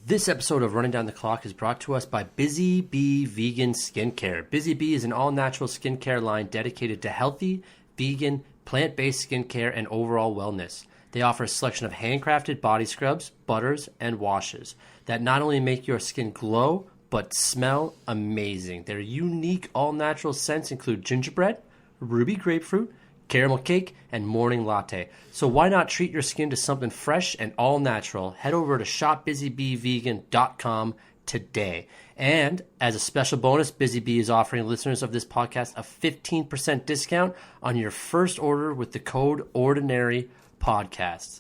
This episode of Running Down the Clock is brought to us by Busy Bee Vegan Skincare. Busy Bee is an all-natural skincare line dedicated to healthy, vegan, plant-based skincare and overall wellness. They offer a selection of handcrafted body scrubs, butters, and washes that not only make your skin glow, but smell amazing. Their unique all-natural scents include gingerbread, ruby grapefruit, caramel cake, and morning latte. So why not treat your skin to something fresh and all natural? Head over to shopbusybeevegan.com today. And as a special bonus, Busy Bee is offering listeners of this podcast a 15% discount on your first order with the code ORDINARYPODCAST.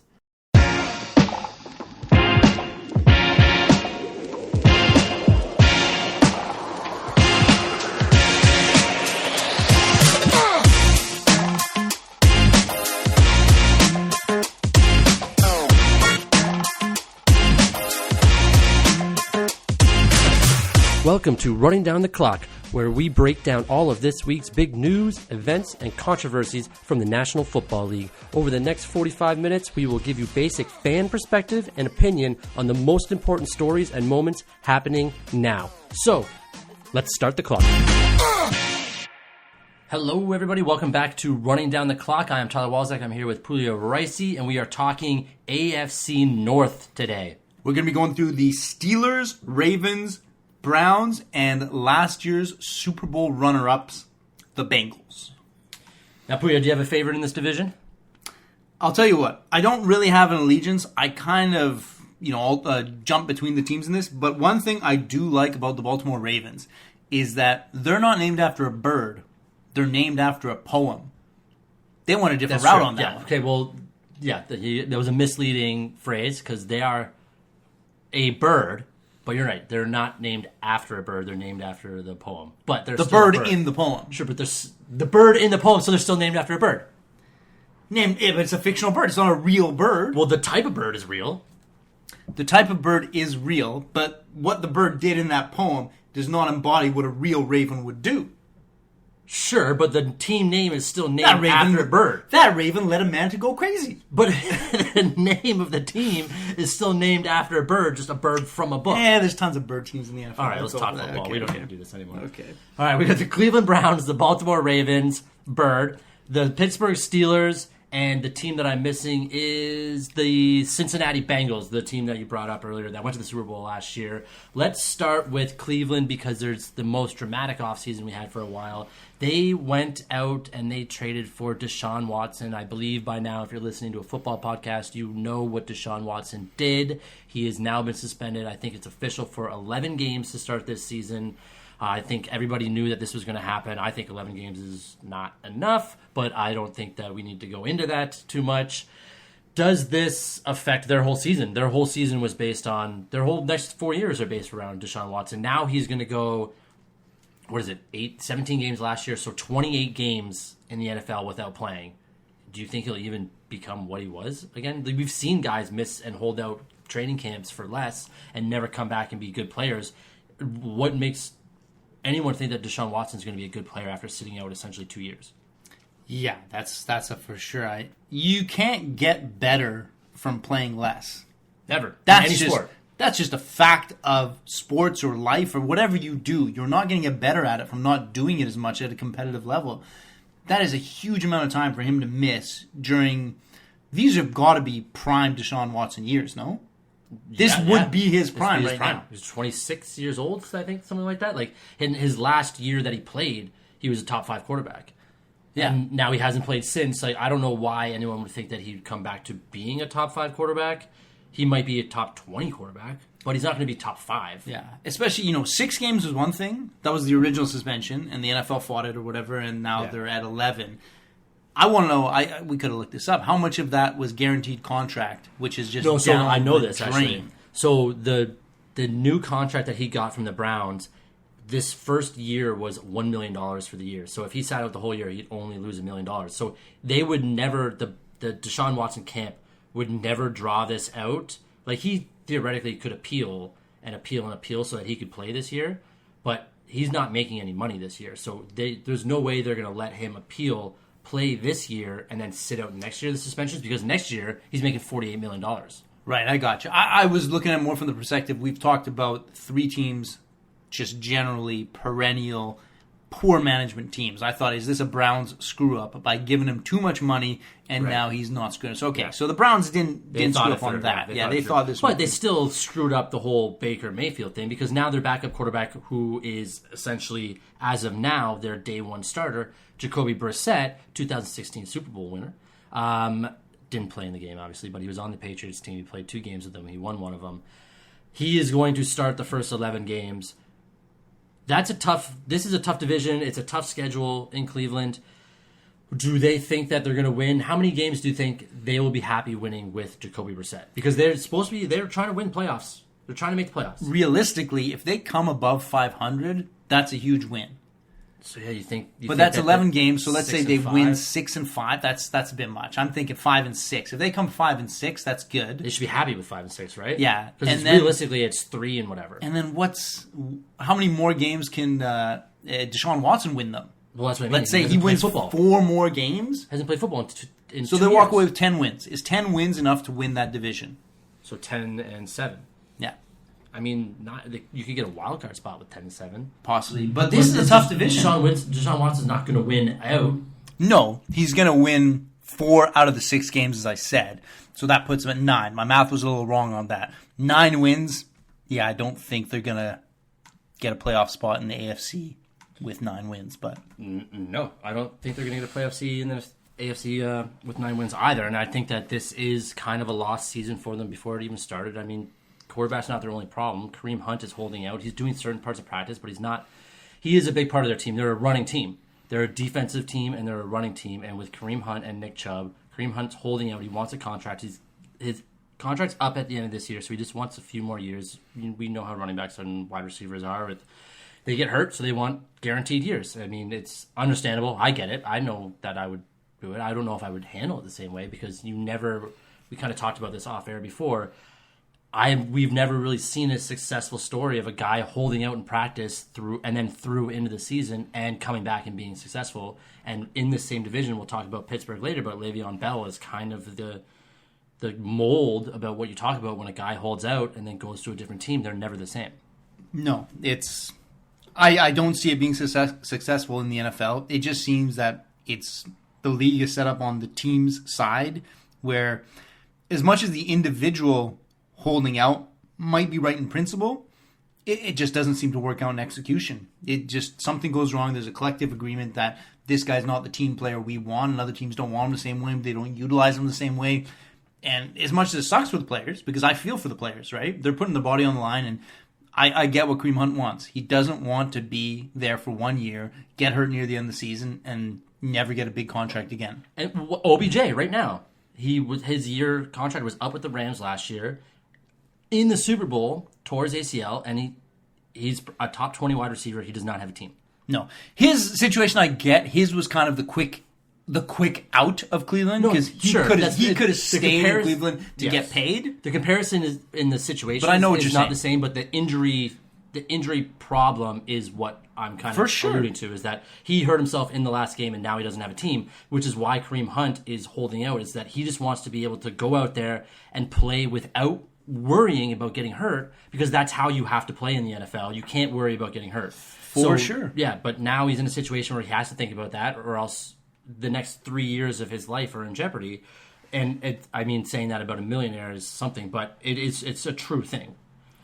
Welcome to Running Down the Clock, where we break down all of this week's big news, events, and controversies from the National Football League. Over the next 45 minutes, we will give you basic fan perspective and opinion on the most important stories and moments happening now. So, let's start the clock. Hello, everybody. Welcome back to Running Down the Clock. I am Tyler Walzak. I'm here with Poya Reisi, and we are talking AFC North today. We're going to be going through the Steelers, Ravens, Browns, and last year's Super Bowl runner-ups, the Bengals. Now, Puya, do you have a favorite in this division? I'll tell you what. I don't really have an allegiance. I kind of, jump between the teams in this. But one thing I do like about the Baltimore Ravens is that they're not named after a bird. They're named after a poem. They went a different route on that one. Okay, well, yeah, there was a misleading phrase because they are a bird. But you're right. They're not named after a bird. They're named after the poem. But they're the still bird a bird in the poem. Sure, but there's the bird in the poem, so they're still named after a bird. But it's a fictional bird. It's not a real bird. Well, the type of bird is real. The type of bird is real, but what the bird did in that poem does not embody what a real raven would do. Sure, but the team name is still named after a bird. That raven led a man to go crazy. But the name of the team is still named after a bird, just a bird from a book. Yeah, there's tons of bird teams in the NFL. All right, let's talk football. Okay. We don't need to do this anymore. Okay. All right, we got the Cleveland Browns, the Baltimore Ravens, bird, the Pittsburgh Steelers, and the team that I'm missing is the Cincinnati Bengals, the team that you brought up earlier that went to the Super Bowl last year. Let's start with Cleveland because there's the most dramatic offseason we had for a while. They went out and they traded for Deshaun Watson. I believe by now, if you're listening to a football podcast, you know what Deshaun Watson did. He has now been suspended. I think it's official for 11 games to start this season. I think everybody knew that this was going to happen. I think 11 games is not enough, but I don't think that we need to go into that too much. Does this affect their whole season? Their whole season was based on, their whole next 4 years are based around Deshaun Watson. Now he's going to go, 17 games last year, so 28 games in the NFL without playing. Do you think he'll even become what he was again? We've seen guys miss and hold out training camps for less and never come back and be good players. What makes anyone think that Deshaun Watson's going to be a good player after sitting out essentially 2 years? Yeah, that's a for sure. You can't get better from playing less. Ever. That's any just sport. That's just a fact of sports or life or whatever you do. You're not going to get better at it from not doing it as much at a competitive level. That is a huge amount of time for him to miss during. These have got to be prime Deshaun Watson years, no? This would be his prime right now. He's 26 years old, I think, something like that. Like in his last year that he played, he was a top 5 quarterback. Yeah. And now he hasn't played since. Like I don't know why anyone would think that he'd come back to being a top 5 quarterback. He might be a top 20 quarterback, but he's not going to be top 5. Yeah, especially, 6 games was one thing. That was the original suspension, and the NFL fought it or whatever, and now they're at 11. I want to know, we could have looked this up, how much of that was guaranteed contract, which is just down I know the this, drain. actually. So the new contract that he got from the Browns, this first year was $1 million for the year. So if he sat out the whole year, he'd only lose $1 million. So they would never, the Deshaun Watson camp would never draw this out. Like he theoretically could appeal so that he could play this year, but he's not making any money this year. So there's no way they're going to let him play this year and then sit out next year the suspensions, because next year he's making $48 million. Right, I got you. I was looking at it more from the perspective, we've talked about 3 teams, just generally perennial, poor management teams. I thought, is this a Browns screw-up by giving him too much money, and now he's not screwing us? Okay, so the Browns didn't screw up on that. They thought this. But they still screwed up the whole Baker Mayfield thing, because now their backup quarterback, who is essentially, as of now, their day one starter, Jacoby Brissett, 2016 Super Bowl winner, didn't play in the game, obviously, but he was on the Patriots team. He played 2 games with them. He won one of them. He is going to start the first 11 games. This is a tough division. It's a tough schedule in Cleveland. Do they think that they're going to win? How many games do you think they will be happy winning with Jacoby Brissett? Because they're trying to win playoffs. They're trying to make the playoffs. Realistically, if they come above 500, that's a huge win. So yeah, you think? But that's 11 games. So let's say they win 6-5. That's a bit much. I'm thinking 5-6. If they come 5-6, that's good. They should be happy with 5-6, right? Yeah, because realistically, it's 3 and whatever. And then how many more games can Deshaun Watson win them? Well, that's what I mean. Let's say he wins 4 more games. Hasn't played football in so 2 they years. walk away with 10 wins. Is 10 wins enough to win that division? So 10-7. Yeah. I mean, you could get a wild card spot with 10-7, possibly. But this is a tough division. Deshaun Watson's not going to win out. No, he's going to win 4 out of the 6 games, as I said. So that puts him at 9. My math was a little wrong on that. 9 wins. Yeah, I don't think they're going to get a playoff spot in the AFC with 9 wins. But no, I don't think they're going to get a playoff seed in the AFC with 9 wins either. And I think that this is kind of a lost season for them before it even started. I mean, quarterback's not their only problem. Kareem Hunt is holding out. He's doing certain parts of practice, but he's not. He is a big part of their team. They're a running team. They're a defensive team, and they're a running team. And with Kareem Hunt and Nick Chubb, Kareem Hunt's holding out. He wants a contract. His contract's up at the end of this year, so he just wants a few more years. We know how running backs and wide receivers are. They get hurt, so they want guaranteed years. I mean, it's understandable. I get it. I know that I would do it. I don't know if I would handle it the same way, because we kind of talked about this off air before. We've never really seen a successful story of a guy holding out in practice through into the season and coming back and being successful. And in the same division, we'll talk about Pittsburgh later, but Le'Veon Bell is kind of the mold about what you talk about when a guy holds out and then goes to a different team. They're never the same. No, I don't see it being successful in the NFL. It just seems that the league is set up on the team's side, where as much as the individual holding out might be right in principle, it just doesn't seem to work out in execution. Something goes wrong. There's a collective agreement that this guy's not the team player we want, and other teams don't want him the same way. They don't utilize him the same way. And as much as it sucks for the players, because I feel for the players, right? They're putting their body on the line, and I get what Kareem Hunt wants. He doesn't want to be there for 1 year, get hurt near the end of the season, and never get a big contract again. And OBJ right now, his year contract was up with the Rams last year. In the Super Bowl, tore his ACL, and he's a top 20 wide receiver. He does not have a team. No. His situation, I get. His was kind of the quick out of Cleveland, because he could have stayed in Cleveland to get paid. The comparison is in the situation, but I know what you're not saying. The same, but the injury problem is what I'm kind of alluding to, is that he hurt himself in the last game and now he doesn't have a team, which is why Kareem Hunt is holding out, is that he just wants to be able to go out there and play without worrying about getting hurt, because that's how you have to play in the NFL. You can't worry about getting hurt. For sure. Yeah, but now he's in a situation where he has to think about that, or else the next 3 years of his life are in jeopardy. And I mean, saying that about a millionaire is something, but it's a true thing.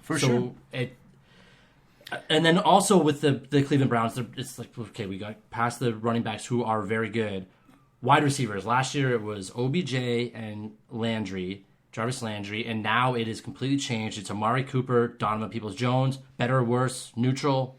For sure. And then also with the Cleveland Browns, it's like, okay, we got past the running backs who are very good. Wide receivers. Last year it was OBJ and Jarvis Landry, and now it is completely changed. It's Amari Cooper, Donovan Peoples-Jones. Better or worse? Neutral?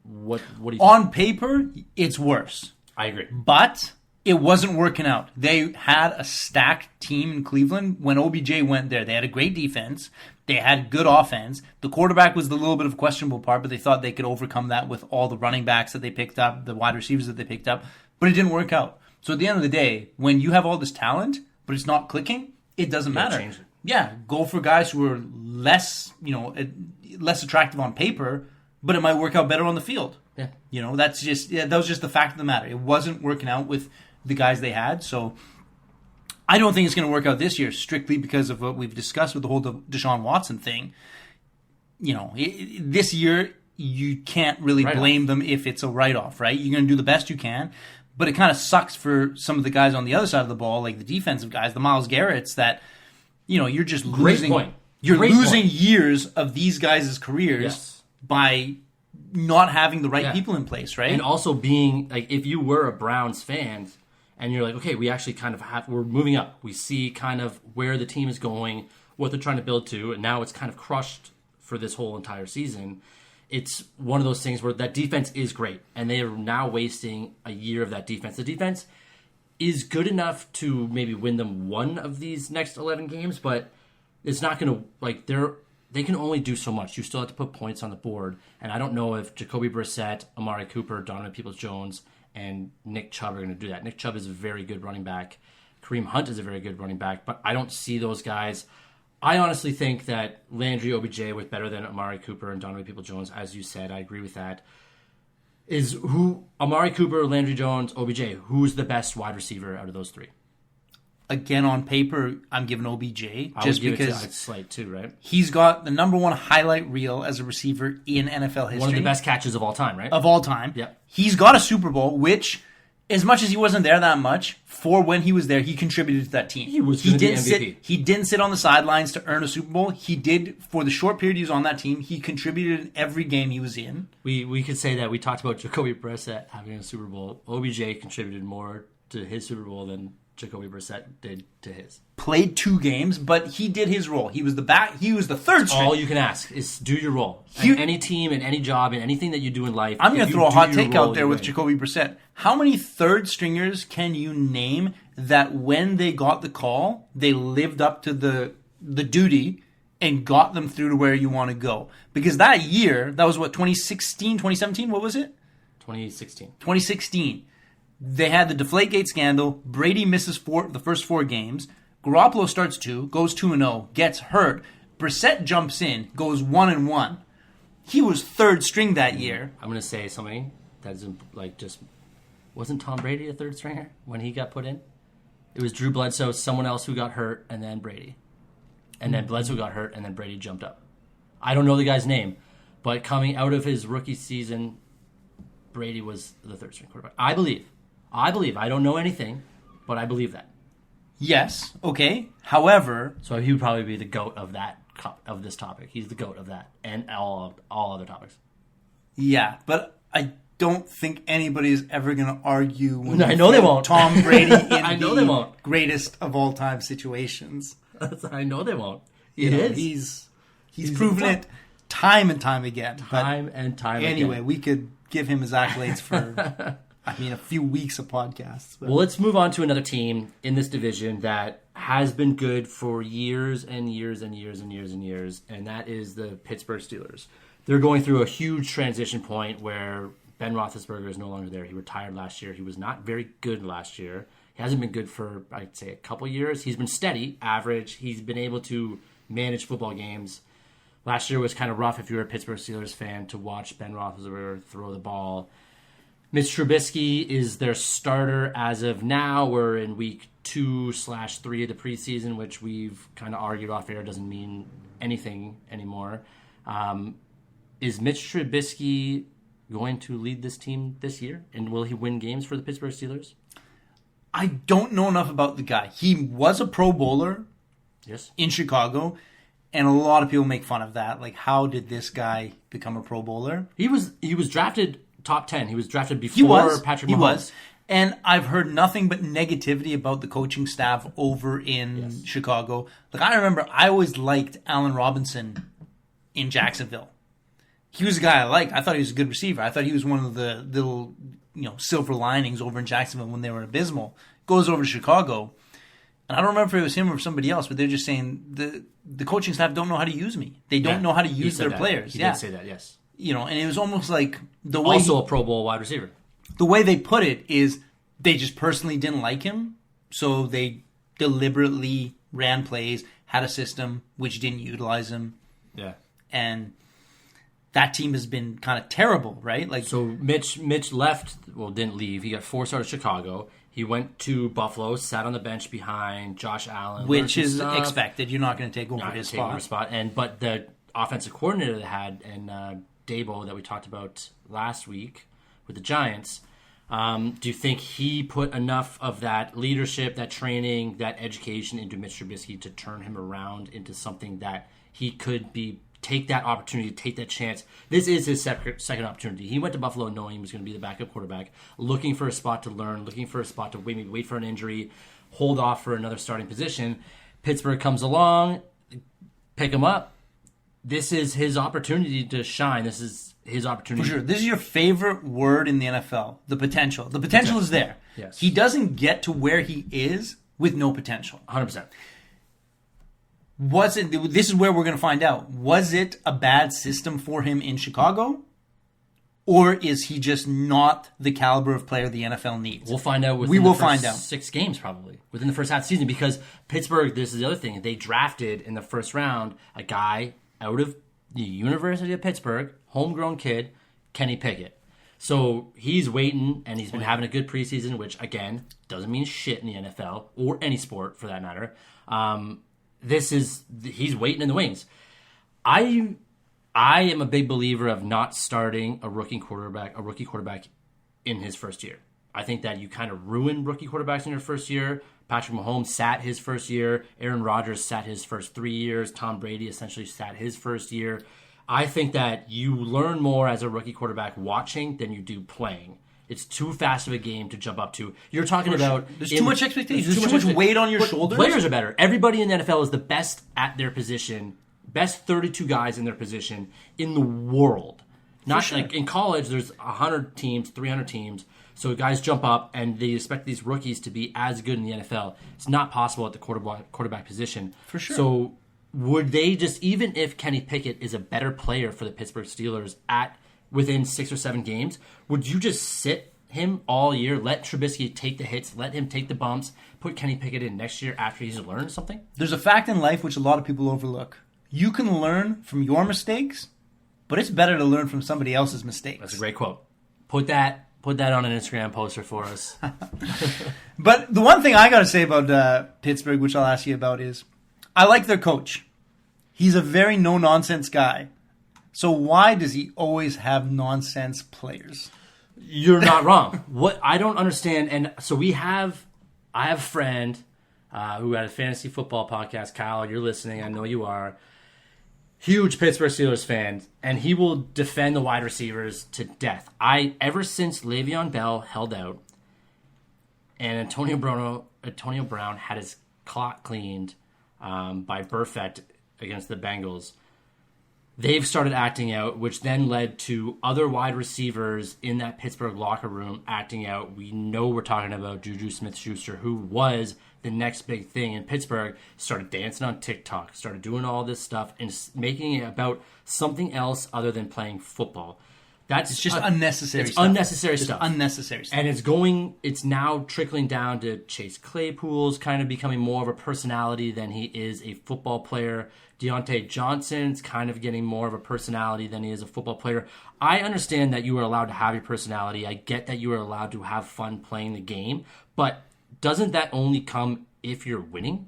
What do you think? On paper, it's worse. I agree. But it wasn't working out. They had a stacked team in Cleveland when OBJ went there. They had a great defense. They had good offense. The quarterback was the little bit of a questionable part, but they thought they could overcome that with all the running backs that they picked up, the wide receivers that they picked up. But it didn't work out. So at the end of the day, when you have all this talent, but it's not clicking, it doesn't matter. Change it. Yeah, go for guys who are less attractive on paper, but it might work out better on the field. Yeah. That was just the fact of the matter. It wasn't working out with the guys they had. So I don't think it's going to work out this year, strictly because of what we've discussed with the whole Deshaun Watson thing. This year, you can't really blame them if it's a write-off, right? You're going to do the best you can, but it kind of sucks for some of the guys on the other side of the ball, like the defensive guys, the Myles Garretts, that, you're just losing. Great point. You're losing years of these guys' careers by not having the right people in place, right? And also being, like, if you were a Browns fan and you're like, okay, we actually kind of we're moving up. We see kind of where the team is going, what they're trying to build to, and now it's kind of crushed for this whole entire season. It's one of those things where that defense is great, and they are now wasting a year of that defense. The defense is good enough to maybe win them one of these next 11 games, but it's not going to, like, they can only do so much. You still have to put points on the board, and I don't know if Jacoby Brissett, Amari Cooper, Donovan Peoples-Jones, and Nick Chubb are going to do that. Nick Chubb is a very good running back. Kareem Hunt is a very good running back, but I don't see those guys. I honestly think that Landry OBJ was better than Amari Cooper and Donovan Peoples-Jones, as you said. I agree with that. Is who Amari Cooper, Landry Jones, OBJ, who's the best wide receiver out of those three? Again, on paper, I'm giving OBJ just because it's Slate too, right? He's got the number one highlight reel as a receiver in NFL history. One of the best catches of all time, right? Of all time. Yep. He's got a Super Bowl, which, as much as he wasn't there that much, for when he was there, he contributed to that team. He was the MVP. He didn't sit on the sidelines to earn a Super Bowl. He did, for the short period he was on that team, he contributed in every game he was in. We could say that we talked about Jacoby Brissett having a Super Bowl. OBJ contributed more to his Super Bowl than Jacoby Brissett did to his. Played 2 games, but he did his role. He was the back. He was the third string. All you can ask is do your role. And any team and any job and anything that you do in life. I'm going to throw a hot take out there with Jacoby Brissett. How many third stringers can you name that when they got the call, they lived up to the duty and got them through to where you want to go? Because that year, that was what, 2016, 2017? What was it? 2016. 2016. They had the Deflategate scandal. Brady misses the first 4 games. Garoppolo starts 2, goes 2-0, gets hurt. Brissett jumps in, goes 1-1. He was third string that year. I'm going to say something that isn't like just... Wasn't Tom Brady a third stringer when he got put in? It was Drew Bledsoe, someone else who got hurt, and then Brady. And then Bledsoe got hurt, and then Brady jumped up. I don't know the guy's name, but coming out of his rookie season, Brady was the third string quarterback. I believe. I don't know anything, but I believe that. Yes, okay. However... So he would probably be the GOAT of of this topic. He's the GOAT of that, and all other topics. Yeah, but I don't think anybody's ever going to argue when I know they won't. Tom Brady in I know they won't. Greatest of all time situations. I know they won't. He's proven it time and time again. Time and time again. Anyway, we could give him his accolades for... a few weeks of podcasts. Well, let's move on to another team in this division that has been good for years and years and years and years and years, and that is the Pittsburgh Steelers. They're going through a huge transition point where Ben Roethlisberger is no longer there. He retired last year. He was not very good last year. He hasn't been good for, I'd say, a couple years. He's been steady, average. He's been able to manage football games. Last year was kind of rough if you were a Pittsburgh Steelers fan to watch Ben Roethlisberger throw the ball. Mitch Trubisky is their starter as of now. We're in week 2/3 of the preseason, which we've kind of argued off air doesn't mean anything anymore. Is Mitch Trubisky going to lead this team this year? And will he win games for the Pittsburgh Steelers? I don't know enough about the guy. He was a Pro Bowler in Chicago, and a lot of people make fun of that. Like, how did this guy become a Pro Bowler? He was drafted top 10. He was drafted before Patrick Mahomes. He was. And I've heard nothing but negativity about the coaching staff over in Chicago. Like, I remember I always liked Allen Robinson in Jacksonville. He was a guy I liked. I thought he was a good receiver. I thought he was one of the little, silver linings over in Jacksonville when they were abysmal. Goes over to Chicago. And I don't remember if it was him or somebody else, but they're just saying the coaching staff don't know how to use me. They don't know how to use their players. He did say that, yes. And it was almost like the way... Also a Pro Bowl wide receiver. The way they put it is they just personally didn't like him, so they deliberately ran plays, had a system which didn't utilize him. Yeah. And that team has been kind of terrible, right? So Mitch left, didn't leave. He got forced out of Chicago. He went to Buffalo, sat on the bench behind Josh Allen, which is expected. You're not going to take over his spot. But the offensive coordinator they had, and Dabo that we talked about last week with the Giants, do you think he put enough of that leadership, that training, that education into Mitch Trubisky to turn him around into something that he could take that opportunity, take that chance? This is his second opportunity. He went to Buffalo knowing he was going to be the backup quarterback, looking for a spot to learn, looking for a spot to maybe wait for an injury, hold off for another starting position. Pittsburgh comes along, pick him up. This is his opportunity to shine. This is his opportunity. For sure. This is your favorite word in the NFL, the potential. The potential is there. Yes. He doesn't get to where he is with no potential. 100%. This is where we're going to find out. Was it a bad system for him in Chicago? Or is he just not the caliber of player the NFL needs? We'll find out within the first 6 games, probably. Within the first half of the season. Because Pittsburgh, this is the other thing, they drafted in the first round a guy out of the University of Pittsburgh, homegrown kid, Kenny Pickett. So he's waiting, and he's been having a good preseason, which, again, doesn't mean shit in the NFL, or any sport for that matter. He's waiting in the wings. I am a big believer of not starting a rookie quarterback in his first year. I think that you kind of ruin rookie quarterbacks in your first year. Patrick Mahomes sat his first year. Aaron Rodgers sat his first 3 years. Tom Brady essentially sat his first year. I think that you learn more as a rookie quarterback watching than you do playing. It's too fast of a game to jump up to. You're talking about... There's too much expectation. There's too much weight on your shoulders. Players are better. Everybody in the NFL is the best at their position. Best 32 guys in their position in the world. Not like in college, there's 100 teams, 300 teams. So guys jump up, and they expect these rookies to be as good in the NFL. It's not possible at the quarterback position. For sure. So would they just, even if Kenny Pickett is a better player for the Pittsburgh Steelers within 6 or 7 games, would you just sit him all year, let Trubisky take the hits, let him take the bumps, put Kenny Pickett in next year after he's learned something? There's a fact in life which a lot of people overlook. You can learn from your mistakes, but it's better to learn from somebody else's mistakes. That's a great quote. Put that on an Instagram poster for us. But the one thing I got to say about Pittsburgh, which I'll ask you about, is I like their coach. He's a very no-nonsense guy. So why does he always have nonsense players? You're not wrong. What I don't understand, and so I have a friend who had a fantasy football podcast. Kyle, you're listening. I know you are. Huge Pittsburgh Steelers fan, and he will defend the wide receivers to death. Ever since Le'Veon Bell held out, and Antonio Brown had his clock cleaned by Burfect against the Bengals, they've started acting out, which then led to other wide receivers in that Pittsburgh locker room acting out. We know we're talking about Juju Smith-Schuster, who was the next big thing in Pittsburgh, started dancing on TikTok, started doing all this stuff, and making it about something else other than playing football. It's just unnecessary stuff. It's unnecessary stuff. Unnecessary stuff. And it's now trickling down to Chase Claypool's kind of becoming more of a personality than he is a football player. Deontay Johnson's kind of getting more of a personality than he is a football player. I understand that you are allowed to have your personality. I get that you are allowed to have fun playing the game. But doesn't that only come if you're winning?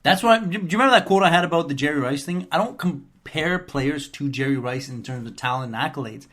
That's why. Do you remember that quote I had about the Jerry Rice thing? I don't compare players to Jerry Rice in terms of talent and accolades,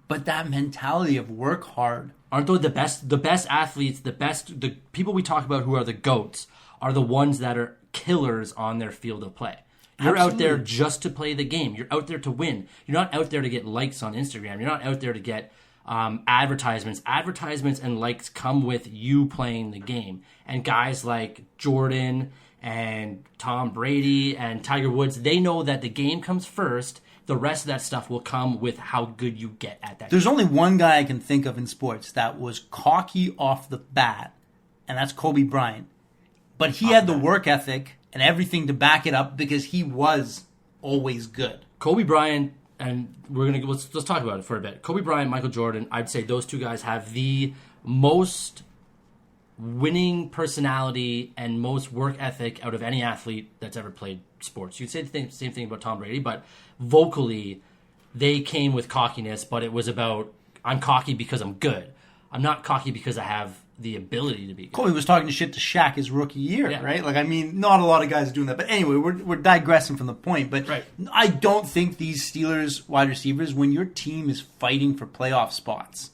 but that mentality of work hard. Aren't they the best? The best athletes, the people we talk about who are the GOATs, are the ones that are killers on their field of play. You're out there just to play the game. You're out there to win. You're not out there to get likes on Instagram. You're not out there to get advertisements. Advertisements and likes come with you playing the game. And guys like Jordan and Tom Brady and Tiger Woods, they know that the game comes first. The rest of that stuff will come with how good you get at that. There's only one guy I can think of in sports that was cocky off the bat, and that's Kobe Bryant. But he had the work ethic and everything to back it up because he was always good. Kobe Bryant, and let's talk about it for a bit. Kobe Bryant, Michael Jordan, I'd say those two guys have the most winning personality and most work ethic out of any athlete that's ever played sports. You'd say the same thing about Tom Brady, but vocally they came with cockiness, but it was about, I'm cocky because I'm good. I'm not cocky because I have the ability to be good. Colby was talking shit to Shaq his rookie year, Yeah. right? Like, I mean, not a lot of guys are doing that. But anyway, we're digressing from the point. But Right. I don't think these Steelers wide receivers, when your team is fighting for playoff spots,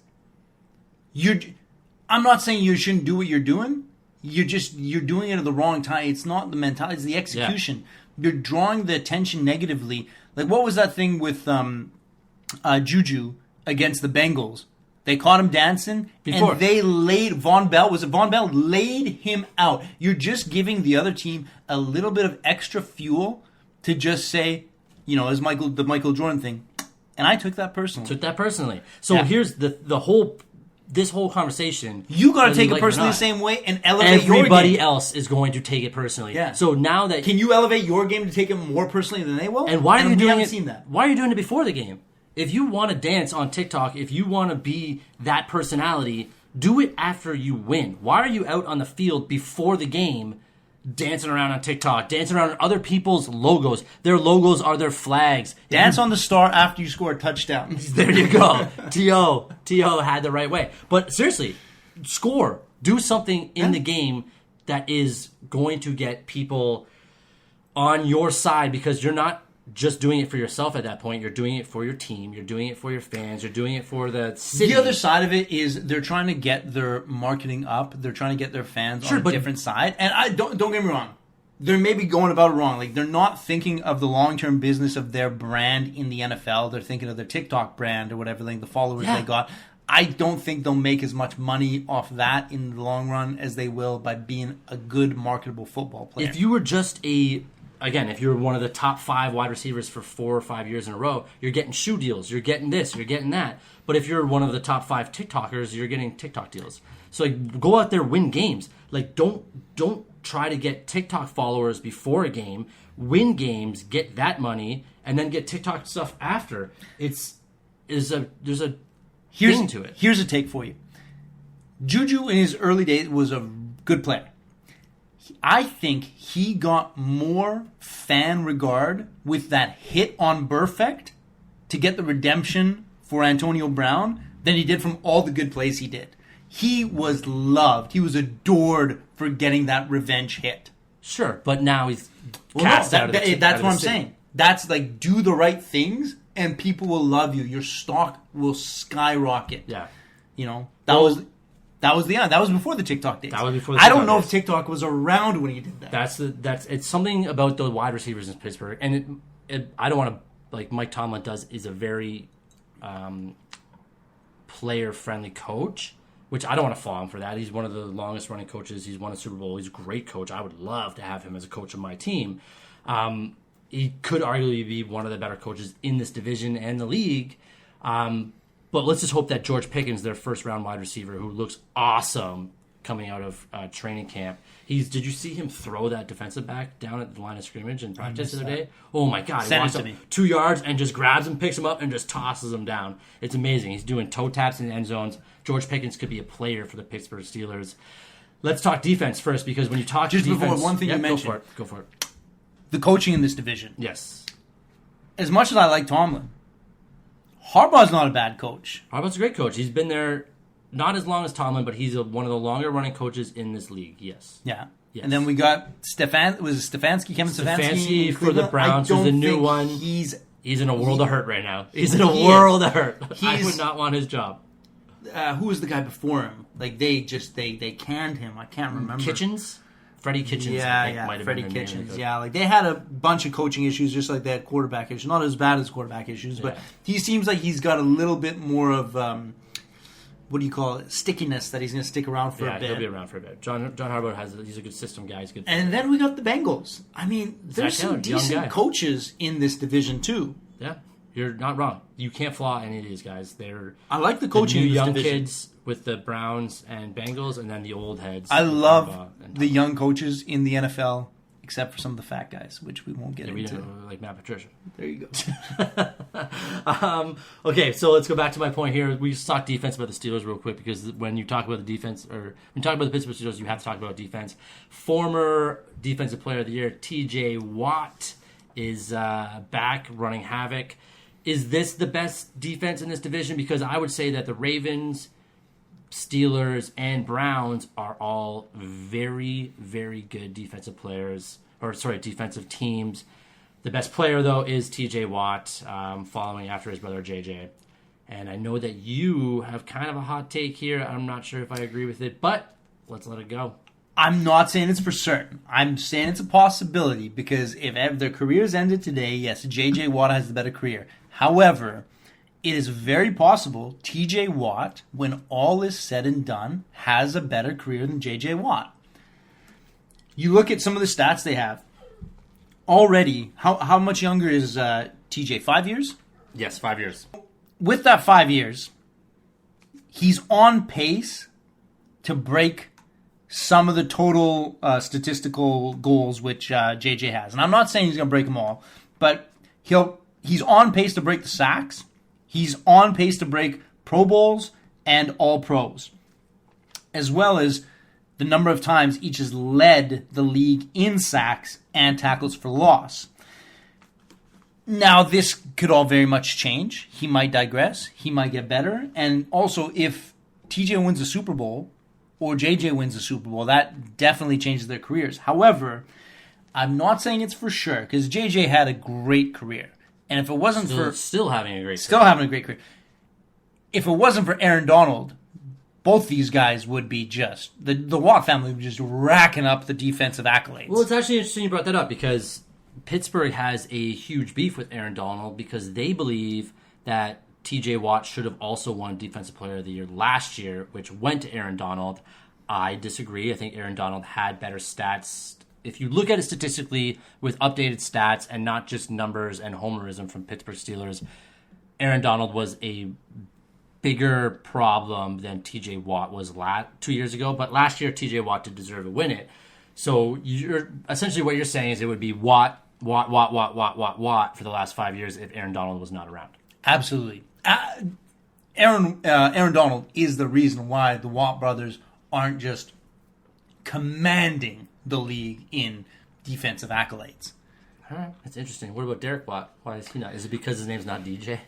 I'm not saying you shouldn't do what you're doing. You're doing it at the wrong time. It's not the mentality; it's the execution. You're drawing the attention negatively. Like, what was that thing with Juju against the Bengals? They caught him dancing, and they laid Von Bell. Was it Von Bell? Laid him out. You're just giving the other team a little bit of extra fuel to just say, as the Michael Jordan thing. And I took that personally. So here's the whole. This whole conversation, you got to take it personally the same way and elevate your game. Everybody else is going to take it personally. Yeah. So now that can you elevate your game to take it more personally than they will? And why are you doing it? Seen that. Why are you doing it before the game? If you want to dance on TikTok, if you want to be that personality, do it after you win. Why are you out on the field before the game? Dancing around on TikTok, dancing around other people's logos. Their logos are their flags. Dance on the star after you score a touchdown. There you go. T.O. had the right way. But seriously, score. Do something in the game that is going to get people on your side, because you're not just doing it for yourself at that point. You're doing it for your team. You're doing it for your fans. You're doing it for the city. The other side of it is they're trying to get their marketing up. They're trying to get their fans on a different side. And I don't get me wrong. They're maybe going about it wrong. Like, they're not thinking of the long-term business of their brand in the NFL. They're thinking of their TikTok brand or whatever, like the followers they got. I don't think they'll make as much money off that in the long run as they will by being a good, marketable football player. If you were just if you're one of the top 5 wide receivers for 4 or 5 years in a row, you're getting shoe deals, you're getting this, you're getting that. But if you're one of the top 5 TikTokers, you're getting TikTok deals. So go out there, win games. Like, don't try to get TikTok followers before a game. Win games, get that money, and then get TikTok stuff after. There's a thing to it. Here's a take for you. Juju in his early days was a good player. I think he got more fan regard with that hit on Burfict to get the redemption for Antonio Brown than he did from all the good plays he did. He was loved. He was adored for getting that revenge hit. Sure, but now he's cast out of the city. That's what I'm saying. That's like, do the right things and people will love you. Your stock will skyrocket. Yeah. That was before the TikTok days. That was before. I don't know if TikTok was around when he did that. It's something about the wide receivers in Pittsburgh, and I don't want to, like Mike Tomlin is a very player friendly coach, which I don't want to fall him for that. He's one of the longest running coaches. He's won a Super Bowl. He's a great coach. I would love to have him as a coach of my team. He could arguably be one of the better coaches in this division and the league. But let's just hope that George Pickens, their first-round wide receiver, who looks awesome coming out of training camp. Did you see him throw that defensive back down at the line of scrimmage in practice the other day? Oh, my God. He walks up 2 yards and just grabs him, picks him up, and just tosses him down. It's amazing. He's doing toe taps in the end zones. George Pickens could be a player for the Pittsburgh Steelers. Let's talk defense first, because when you talk defense... Just before, one thing you mentioned. Go for it. The coaching in this division. Yes. As much as I like Tomlin, Harbaugh's not a bad coach. Harbaugh's a great coach. He's been there not as long as Tomlin, but he's one of the longer running coaches in this league. Yes. Yeah. Yes. And then we got Kevin Stefanski for the Browns, who's the new one. He's in a world of hurt right now. He's in a world of hurt. I would not want his job. Who was the guy before him? Like, they canned him. I can't remember. Kitchens? Freddie Kitchens, I think, might have Freddie been Kitchens. Yeah, like, they had a bunch of coaching issues, just like they had quarterback issues. Not as bad as quarterback issues, but he seems like he's got a little bit more of what do you call it? Stickiness, that he's going to stick around for a bit. Yeah, he'll be around for a bit. John Harbaugh he's a good system guy. He's good. And then we got the Bengals. I mean, there's some decent coaches in this division too. Yeah, you're not wrong. You can't flaw any of these guys. I like the coaching the in this young division. Kids with the Browns and Bengals, and then the old heads. I love the young coaches in the NFL, except for some of the fat guys, which we won't get into. Like Matt Patricia. There you go. Okay, so let's go back to my point here. We just talk defense about the Steelers real quick, because when you talk about the defense, or when you talk about the Pittsburgh Steelers, you have to talk about defense. Former Defensive Player of the Year, T.J. Watt, is back running havoc. Is this the best defense in this division? Because I would say that the Ravens, Steelers, and Browns are all very, very good defensive teams. The best player, though, is TJ Watt, following after his brother JJ. And I know that you have kind of a hot take here. I'm not sure if I agree with it, but let's let it go. I'm not saying it's for certain. I'm saying it's a possibility because if their careers ended today, yes, JJ Watt has the better career. However, it is very possible TJ Watt, when all is said and done, has a better career than JJ Watt. You look at some of the stats they have. Already, how much younger is TJ? 5 years? Yes, 5 years. With that 5 years, he's on pace to break some of the total statistical goals which JJ has. And I'm not saying he's going to break them all, but he's on pace to break the sacks. He's on pace to break Pro Bowls and All Pros, as well as the number of times each has led the league in sacks and tackles for loss. Now, this could all very much change. He might digress. He might get better. And also, if TJ wins a Super Bowl or JJ wins a Super Bowl, that definitely changes their careers. However, I'm not saying it's for sure because JJ had a great career. And if it wasn't still having a great career. If it wasn't for Aaron Donald, both these guys would be just the Watt family would be just racking up the defensive accolades. Well, it's actually interesting you brought that up because Pittsburgh has a huge beef with Aaron Donald because they believe that TJ Watt should have also won Defensive Player of the Year last year, which went to Aaron Donald. I disagree. I think Aaron Donald had better stats. If you look at it statistically with updated stats and not just numbers and homerism from Pittsburgh Steelers, Aaron Donald was a bigger problem than TJ Watt was 2 years ago. But last year, TJ Watt did deserve to win it. So you're essentially what you're saying is it would be Watt for the last 5 years if Aaron Donald was not around. Absolutely. Aaron Donald is the reason why the Watt brothers aren't just commanding the league in defensive accolades. All right, that's interesting. What about Derek Watt? Why is he not? Is it because his name's not DJ?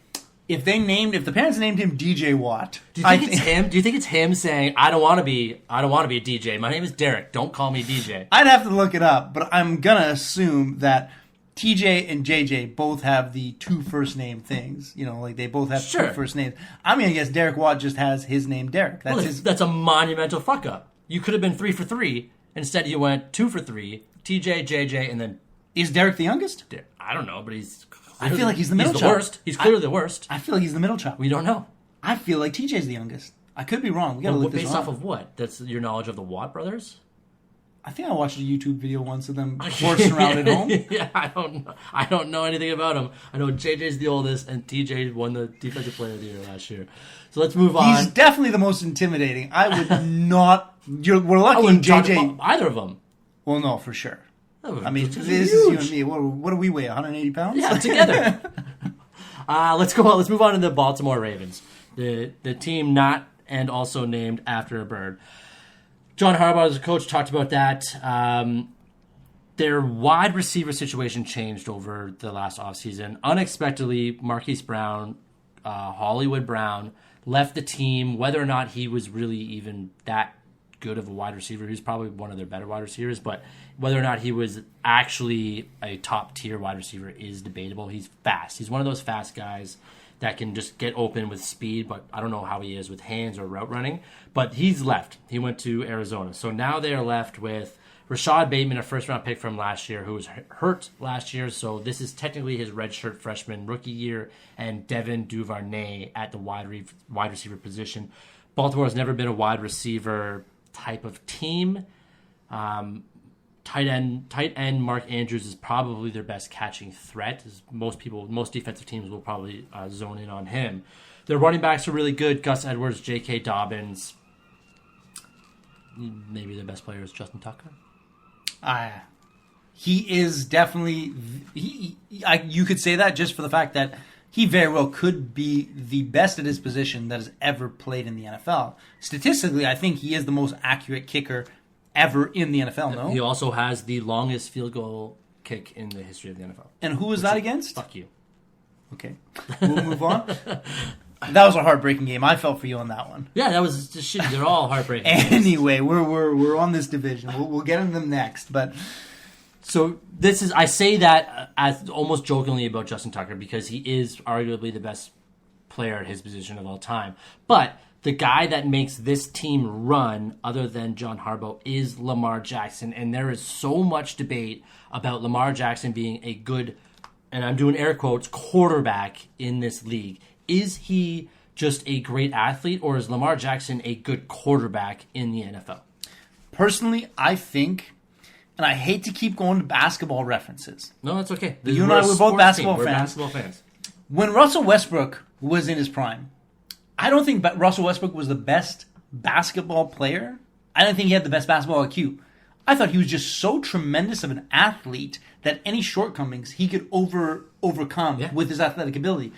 If the parents named him DJ Watt, do you think it's him? Do you think it's him saying, "I don't want to be a DJ. My name is Derek. Don't call me DJ." I'd have to look it up, but I'm gonna assume that TJ and JJ both have the two first name things. You know, like they both have two first names. I'm gonna guess Derek Watt just has his name Derek. That's a monumental fuck up. You could have been 3 for 3. Instead, you went 2 for 3. TJ, JJ, and then is Derek the youngest? I don't know, but I feel like he's the middle child. He's the worst. He's clearly the worst. I feel like he's the middle child. We don't know. I feel like TJ's the youngest. I could be wrong. We gotta look this up. Based off of what? That's your knowledge of the Watt brothers? I think I watched a YouTube video once of them horsing around at home. Yeah, I don't know. I don't know anything about him. I know JJ's the oldest, and TJ won the Defensive Player of the Year last year. So let's move on. He's definitely the most intimidating. I would not. We're lucky in JJ. Either of them. Well, no, for sure. I mean, this huge. is you and me. What do we weigh? 180 pounds? Yeah, together. Let's go on. Let's move on to the Baltimore Ravens, the team not and also named after a bird. John Harbaugh, as a coach, talked about that. Their wide receiver situation changed over the last offseason. Unexpectedly, Marquise Brown, Hollywood Brown, left the team. Whether or not he was really even that good of a wide receiver, he's probably one of their better wide receivers, but whether or not he was actually a top-tier wide receiver is debatable. He's fast. He's one of those fast guys that can just get open with speed, but I don't know how he is with hands or route running. But he's left. He went to Arizona. So now they are left with Rashad Bateman, a first-round pick from last year, who was hurt last year. So this is technically his redshirt freshman rookie year, and Devin Duvernay at the wide receiver position. Baltimore has never been a wide receiver type of team. Tight end Mark Andrews is probably their best catching threat. Most defensive teams will probably zone in on him. Their running backs are really good. Gus Edwards, J.K. Dobbins. Maybe the best player is Justin Tucker. He is definitely... you could say that just for the fact that he very well could be the best at his position that has ever played in the NFL. Statistically, I think he is the most accurate kicker ever in the NFL, no? He also has the longest field goal kick in the history of the NFL. And who was that against? Fuck you. Okay. We'll move on. That was a heartbreaking game. I felt for you on that one. Yeah, that was just shitty. They're all heartbreaking. Anyway, we're on this division. We'll get into them next, but so I say that as almost jokingly about Justin Tucker because he is arguably the best player at his position of all time. But the guy that makes this team run, other than John Harbaugh, is Lamar Jackson, and there is so much debate about Lamar Jackson being a good, and I'm doing air quotes, quarterback in this league. Is he just a great athlete, or is Lamar Jackson a good quarterback in the NFL? Personally, I think, and I hate to keep going to basketball references. No, that's okay. You and I, we're both basketball fans. We're basketball fans. When Russell Westbrook was in his prime, I don't think Russell Westbrook was the best basketball player. I don't think he had the best basketball IQ. I thought he was just so tremendous of an athlete that any shortcomings he could overcome with his athletic ability.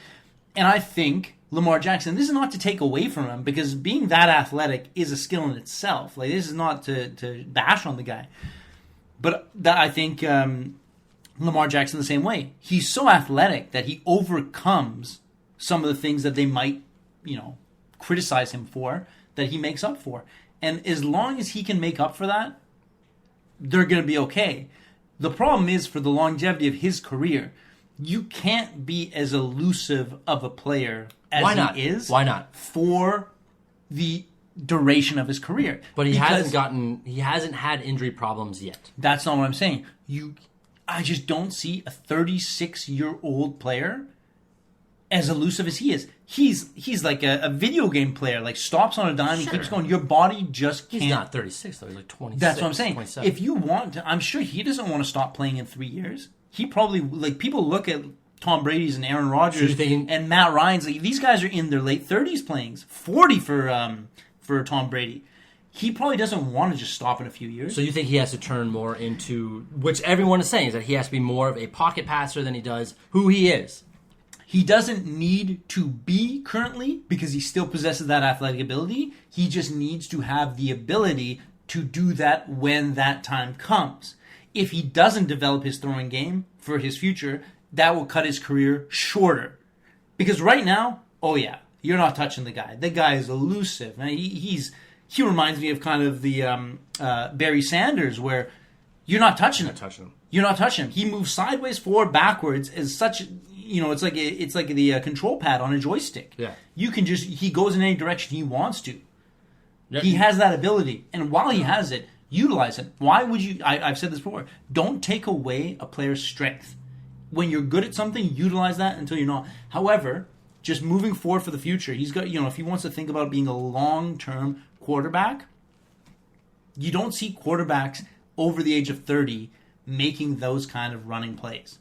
And I think Lamar Jackson, this is not to take away from him, because being that athletic is a skill in itself. Like, this is not to bash on the guy. But that I think Lamar Jackson the same way. He's so athletic that he overcomes some of the things that they might, criticize him for, that he makes up for. And as long as he can make up for that, they're going to be okay. The problem is, for the longevity of his career, you can't be as elusive of a player as he is. Why not? For the duration of his career. But he hasn't had injury problems yet. That's not what I'm saying. I just don't see a 36-year-old player as elusive as he is. He's like a video game player, like stops on a dime and keeps going. Your body just can't. He's not 36 though. He's like 26. That's what I'm saying. 27. If you want to, I'm sure he doesn't want to stop playing in 3 years. He probably, like, people look at Tom Brady's and Aaron Rodgers and Matt Ryan's. Like, these guys are in their late 30s playing. 40 for Tom Brady. He probably doesn't want to just stop in a few years. So you think he has to turn more into, which everyone is saying, is that he has to be more of a pocket passer than he does who he is. He doesn't need to be currently, because he still possesses that athletic ability. He just needs to have the ability to do that when that time comes. If he doesn't develop his throwing game for his future, that will cut his career shorter. Because right now, you're not touching the guy. The guy is elusive. He reminds me of kind of the Barry Sanders, where you're not touching him. You're not touching him. He moves sideways, forward, backwards as such. It's like the control pad on a joystick. Yeah. He goes in any direction he wants to. He has that ability, and while he has it, utilize it. Why would you? I've said this before. Don't take away a player's strength. When you're good at something, utilize that until you're not. However, just moving forward for the future, he's got, if he wants to think about being a long-term quarterback, you don't see quarterbacks over the age of 30 making those kind of running plays.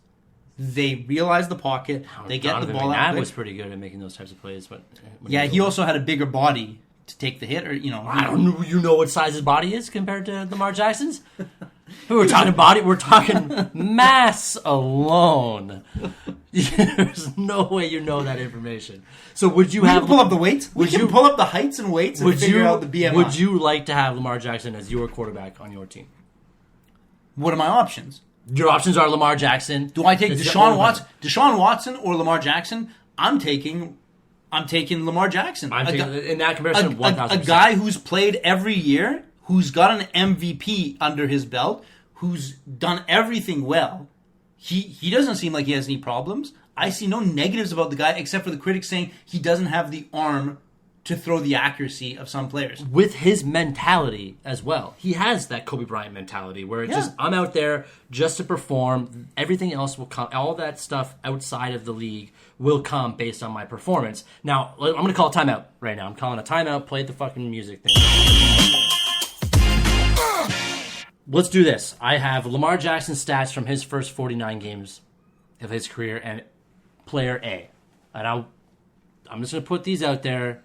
They realize the pocket. They get the ball out. That was pretty good at making those types of plays, but he also had a bigger body to take the hit, or I don't know. You know what size his body is compared to Lamar Jackson's? We're talking body. We're talking mass alone. There's no way you know that information. So would you pull up the weights? Would you pull up the heights and weights and figure out the BMI? Would you like to have Lamar Jackson as your quarterback on your team? What are my options? Your options are Lamar Jackson. Do I take Deshaun Watson or Lamar Jackson? I'm taking Lamar Jackson. In that comparison, 1,000%. A guy who's played every year, who's got an MVP under his belt, who's done everything well. He doesn't seem like he has any problems. I see no negatives about the guy, except for the critics saying he doesn't have the arm to throw the accuracy of some players. With his mentality as well. He has that Kobe Bryant mentality where it's just, I'm out there just to perform. Everything else will come. All that stuff outside of the league will come based on my performance. Now, I'm going to call a timeout right now. I'm calling a timeout. Play the fucking music thing. Let's do this. I have Lamar Jackson's stats from his first 49 games of his career and player A. And I'm just going to put these out there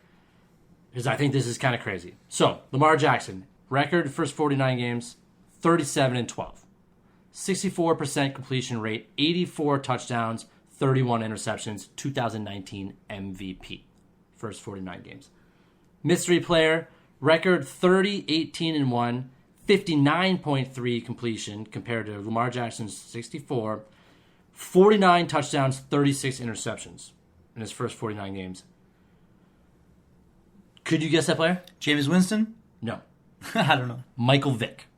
because I think this is kind of crazy. So, Lamar Jackson, record first 49 games, 37-12. 64% completion rate, 84 touchdowns, 31 interceptions, 2019 MVP. First 49 games. Mystery player, record 30-18-1, 59.3 completion compared to Lamar Jackson's 64, 49 touchdowns, 36 interceptions in his first 49 games. Could you guess that player? Jameis Winston? No. I don't know. Michael Vick.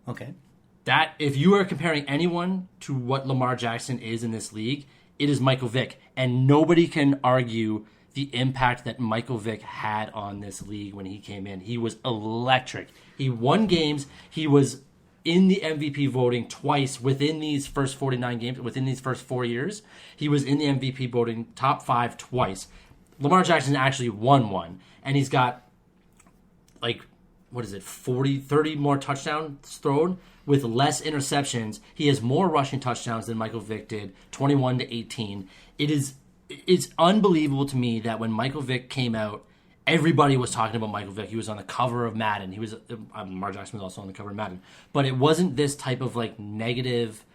Okay. That, if you are comparing anyone to what Lamar Jackson is in this league, it is Michael Vick. And nobody can argue the impact that Michael Vick had on this league when he came in. He was electric. He won games. He was in the MVP voting twice within these first 49 games, within these first 4 years. He was in the MVP voting top 5 twice. Lamar Jackson actually won one. And he's got, 30 more touchdowns thrown with less interceptions. He has more rushing touchdowns than Michael Vick did, 21-18. It's unbelievable to me that when Michael Vick came out, everybody was talking about Michael Vick. He was on the cover of Madden. Lamar Jackson was also on the cover of Madden. But it wasn't this type of negative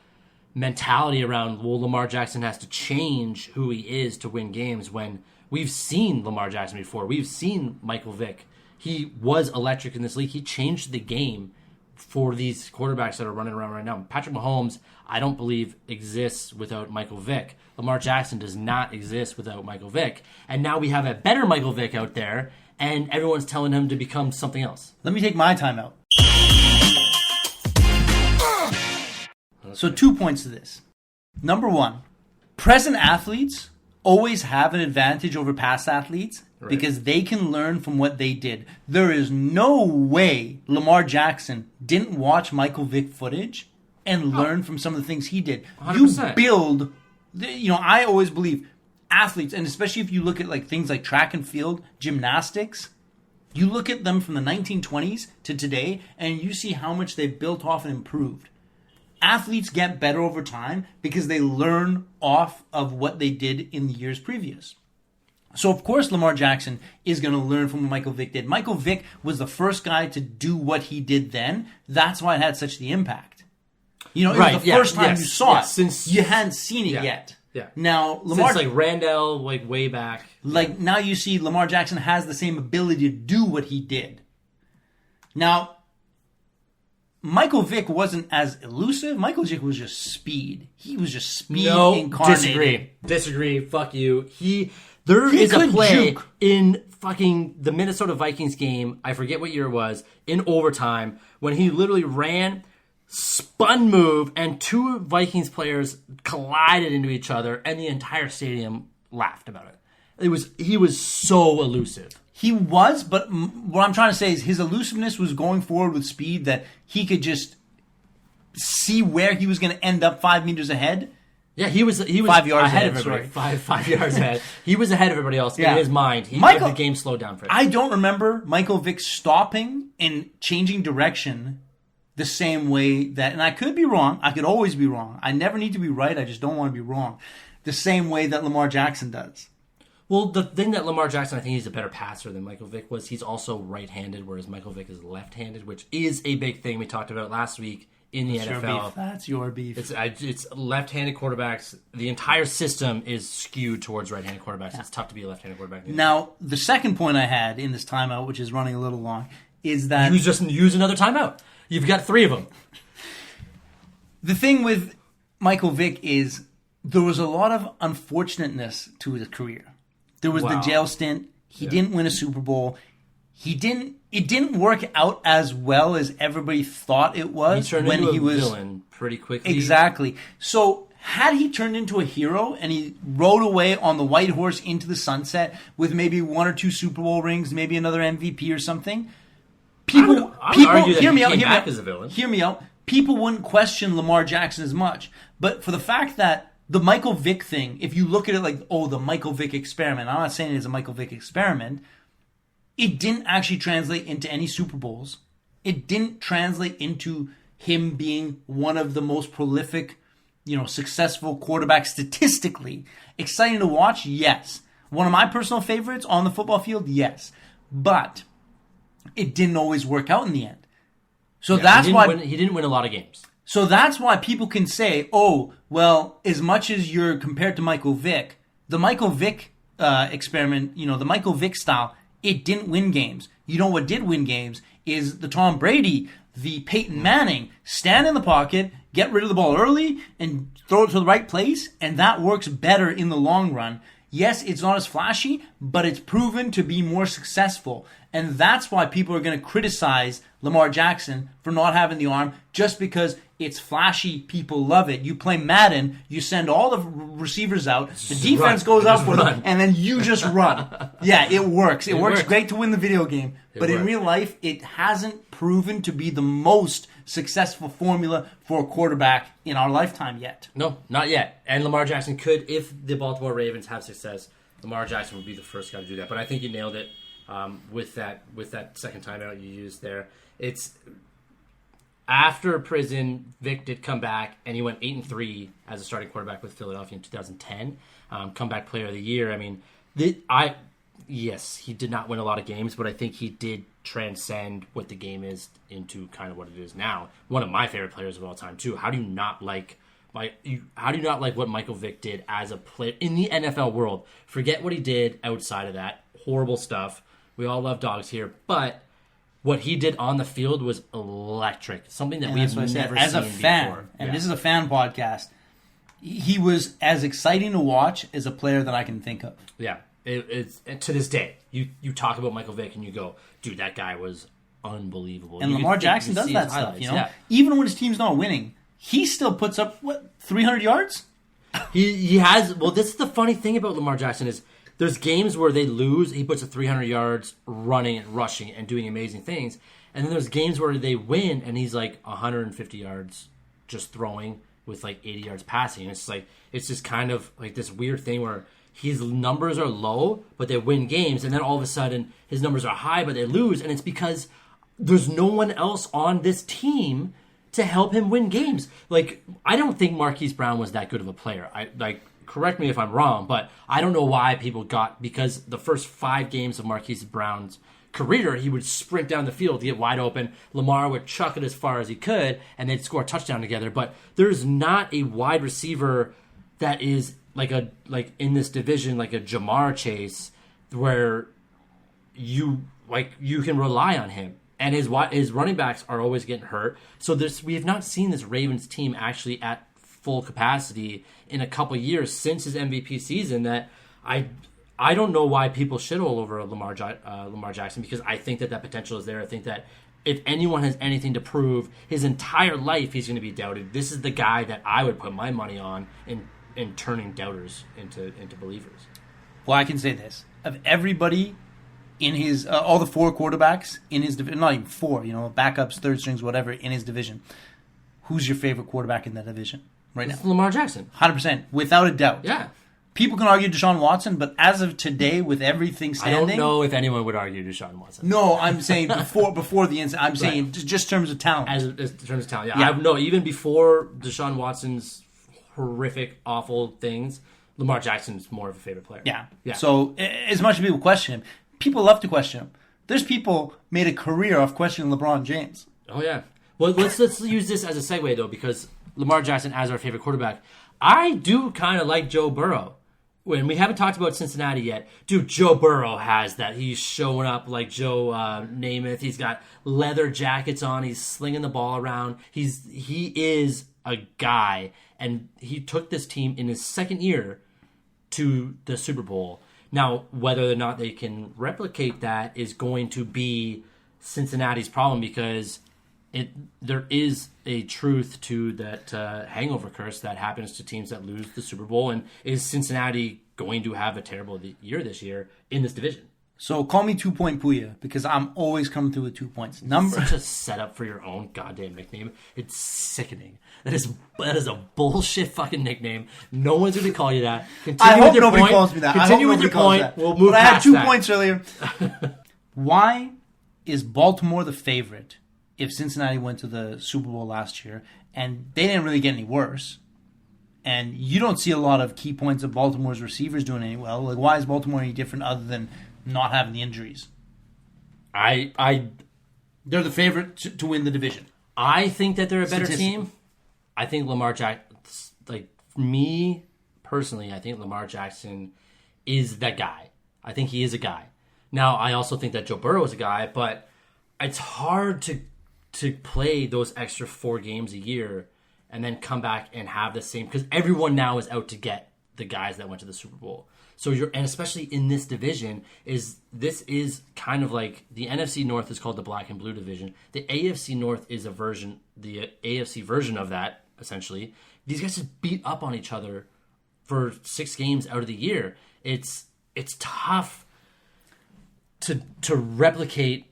mentality around, well, Lamar Jackson has to change who he is to win games, when we've seen Lamar Jackson before. We've seen Michael Vick. He was electric in this league. He changed the game for these quarterbacks that are running around right now. Patrick Mahomes, I don't believe, exists without Michael Vick. Lamar Jackson does not exist without Michael Vick. And now we have a better Michael Vick out there, and everyone's telling him to become something else. Let me take my timeout. So 2 points to this. Number one, present athletes always have an advantage over past athletes. Right. Because they can learn from what they did. There is no way Lamar Jackson didn't watch Michael Vick footage and learn from some of the things he did. 100%. You build, I always believe athletes, and especially if you look at things like track and field, gymnastics, you look at them from the 1920s to today, and you see how much they've built off and improved. Athletes get better over time because they learn off of what they did in the years previous. So, of course, Lamar Jackson is going to learn from what Michael Vick did. Michael Vick was the first guy to do what he did then. That's why it had such the impact. It was the first time you saw it. Since you hadn't seen it yet. Yeah. Now, Lamar... Since, Randall, way back. Now you see Lamar Jackson has the same ability to do what he did. Now, Michael Vick wasn't as elusive. Michael Vick was just speed. He was just speed incarnated. Disagree. Fuck you. There is a play in fucking the Minnesota Vikings game, I forget what year it was, in overtime, when he literally ran, spun move, and 2 Vikings players collided into each other, and the entire stadium laughed about it. He was so elusive. He was, but what I'm trying to say is his elusiveness was going forward with speed that he could just see where he was going to end up 5 meters ahead. Yeah, he was 5 yards ahead of everybody. 5 yards ahead. He was ahead of everybody else in his mind. He had the game slowed down for him. I don't remember Michael Vick stopping and changing direction the same way that, and I could be wrong. I could always be wrong. I never need to be right. I just don't want to be wrong. The same way that Lamar Jackson does. Well, the thing that Lamar Jackson, I think he's a better passer than Michael Vick was, he's also right-handed, whereas Michael Vick is left-handed, which is a big thing we talked about last week. In the NFL. That's your beef. It's left-handed quarterbacks. The entire system is skewed towards right-handed quarterbacks. Yeah. It's tough to be a left-handed quarterback. Now, the second point I had in this timeout, which is running a little long, is that... Use another timeout. You've got 3 of them. The thing with Michael Vick is there was a lot of unfortunateness to his career. There was the jail stint. He didn't win a Super Bowl. It didn't work out as well as everybody thought it was. He turned into a villain pretty quickly. Exactly. So had he turned into a hero and he rode away on the white horse into the sunset with maybe 1 or 2 Super Bowl rings, maybe another MVP or something, people hear me out. As a villain. Hear me out. People wouldn't question Lamar Jackson as much. But for the fact that the Michael Vick thing, if you look at it like, the Michael Vick experiment, I'm not saying it's a Michael Vick experiment. It didn't actually translate into any Super Bowls. It didn't translate into him being one of the most prolific, successful quarterbacks statistically. Exciting to watch? Yes. One of my personal favorites on the football field? Yes. But it didn't always work out in the end. So that's why... He didn't win a lot of games. So that's why people can say, as much as you're compared to Michael Vick, the Michael Vick experiment, the Michael Vick style, it didn't win games. You know what did win games is the Tom Brady, the Peyton Manning, stand in the pocket, get rid of the ball early, and throw it to the right place, and that works better in the long run. Yes, it's not as flashy, but it's proven to be more successful. And that's why people are going to criticize Lamar Jackson for not having the arm, just because it's flashy. People love it. You play Madden, you send all the receivers out, the defense goes up with them, and then you just run. Yeah, it works. It works great to win the video game. But in real life, it hasn't proven to be the most successful formula for a quarterback in our lifetime yet. No, not yet. And Lamar Jackson could, if the Baltimore Ravens have success, Lamar Jackson would be the first guy to do that. But I think you nailed it with that second timeout you used there. It's after prison, Vic did come back, and he went 8-3 as a starting quarterback with Philadelphia in 2010. Comeback Player of the Year. I mean, yes, he did not win a lot of games, but I think he did transcend what the game is into kind of what it is now. One of my favorite players of all time, too. How do you not like what Michael Vick did as a player in the NFL world? Forget what he did outside of that. Horrible stuff. We all love dogs here, but what he did on the field was electric. Something that we've never seen as a fan, before. And this is a fan podcast. He was as exciting to watch as a player that I can think of. Yeah. It's to this day, you talk about Michael Vick and you go, dude, that guy was unbelievable. And Lamar Jackson does that stuff, you know? Yeah. Even when his team's not winning, he still puts up, 300 yards? He has, well, this is the funny thing about Lamar Jackson is there's games where they lose, he puts up 300 yards running and rushing and doing amazing things. And then there's games where they win and he's like 150 yards just throwing with like 80 yards passing. And it's just kind of like this weird thing where his numbers are low, but they win games, and then all of a sudden his numbers are high, but they lose, and it's because there's no one else on this team to help him win games. Like, I don't think Marquise Brown was that good of a player. Correct me if I'm wrong, but I don't know why people because the first 5 games of Marquise Brown's career, he would sprint down the field to get wide open. Lamar would chuck it as far as he could, and they'd score a touchdown together. But there's not a wide receiver that is like in this division, like a Jamar Chase, where you can rely on him, and his running backs are always getting hurt. So we have not seen this Ravens team actually at full capacity in a couple years since his MVP season. That I don't know why people shit all over Lamar Jackson, because I think that potential is there. I think that if anyone has anything to prove, his entire life he's going to be doubted. This is the guy that I would put my money on in turning doubters into believers. Well, I can say this. Of everybody in his, all the 4 quarterbacks in his division, not even 4, backups, third strings, whatever, in his division, who's your favorite quarterback in that division right now? Lamar Jackson. 100%, without a doubt. Yeah. People can argue Deshaun Watson, but as of today, with everything standing... I don't know if anyone would argue Deshaun Watson. No, I'm saying before the incident. I'm saying just in terms of talent. As in terms of talent, yeah. Even before Deshaun Watson's horrific, awful things, Lamar Jackson's more of a favorite player. Yeah. So as much as people question him, people love to question him. There's people made a career off questioning LeBron James. Oh, yeah. Well, let's use this as a segue, though, because Lamar Jackson as our favorite quarterback. I do kind of like Joe Burrow. When we haven't talked about Cincinnati yet, dude, Joe Burrow has that. He's showing up like Joe Namath. He's got leather jackets on. He's slinging the ball around. He is a guy, and he took this team in his second year to the Super Bowl. Now, whether or not they can replicate that is going to be Cincinnati's problem, because there is a truth to that hangover curse that happens to teams that lose the Super Bowl. And is Cincinnati going to have a terrible year this year in this division? So call me 2 Point Poya, because I'm always coming through with 2 points. Such a setup for your own goddamn nickname. It's sickening. That is a bullshit fucking nickname. No one's going to call you that. I hope nobody calls me that. Continue with your point. We'll move past that. I had 2 that. points earlier. Why is Baltimore the favorite if Cincinnati went to the Super Bowl last year and they didn't really get any worse? And you don't see a lot of key points of Baltimore's receivers doing any well. Like, why is Baltimore any different other than not having the injuries? They're the favorite to win the division. I think that they're a better team. I think Lamar Jackson, me personally, I think Lamar Jackson is that guy. I think he is a guy. Now, I also think that Joe Burrow is a guy, but it's hard to play those extra 4 games a year and then come back and have the same, because everyone now is out to get the guys that went to the Super Bowl. So and especially in this division, this is kind of like the NFC North is called the black and blue division. The AFC North is the AFC version of that, essentially. These guys just beat up on each other for 6 games out of the year. It's tough to replicate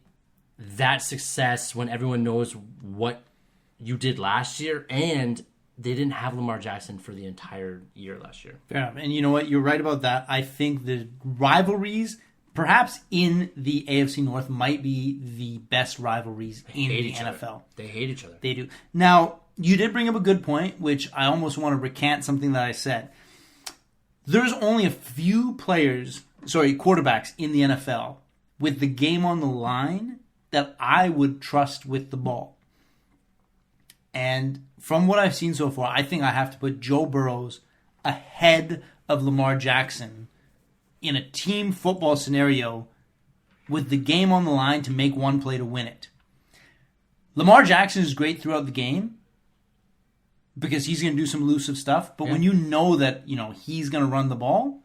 that success when everyone knows what you did last year, and they didn't have Lamar Jackson for the entire year last year. Fair enough. And you know what? You're right about that. I think the rivalries, perhaps in the AFC North, might be the best rivalries in the NFL. They hate each other. They do. Now, you did bring up a good point, which I almost want to recant something that I said. There's only a few quarterbacks in the NFL with the game on the line that I would trust with the ball. And from what I've seen so far, I think I have to put Joe Burrow ahead of Lamar Jackson in a team football scenario with the game on the line to make one play to win it. Lamar Jackson is great throughout the game because he's going to do some elusive stuff. But when you know that he's going to run the ball,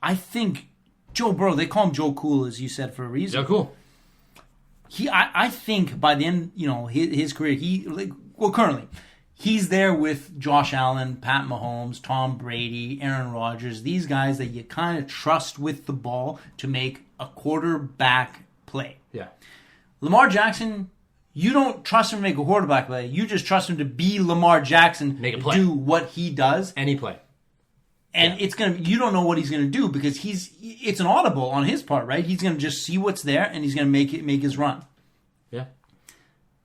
I think Joe Burrow, they call him Joe Cool, as you said, for a reason. Joe Cool. I think by the end, his career, currently, he's there with Josh Allen, Pat Mahomes, Tom Brady, Aaron Rodgers, these guys that you kind of trust with the ball to make a quarterback play. Yeah. Lamar Jackson, you don't trust him to make a quarterback play. You just trust him to be Lamar Jackson, make a play, do what he does. Any play. And you don't know what he's going to do because it's an audible on his part, right? He's going to just see what's there and he's going to make his run. Yeah.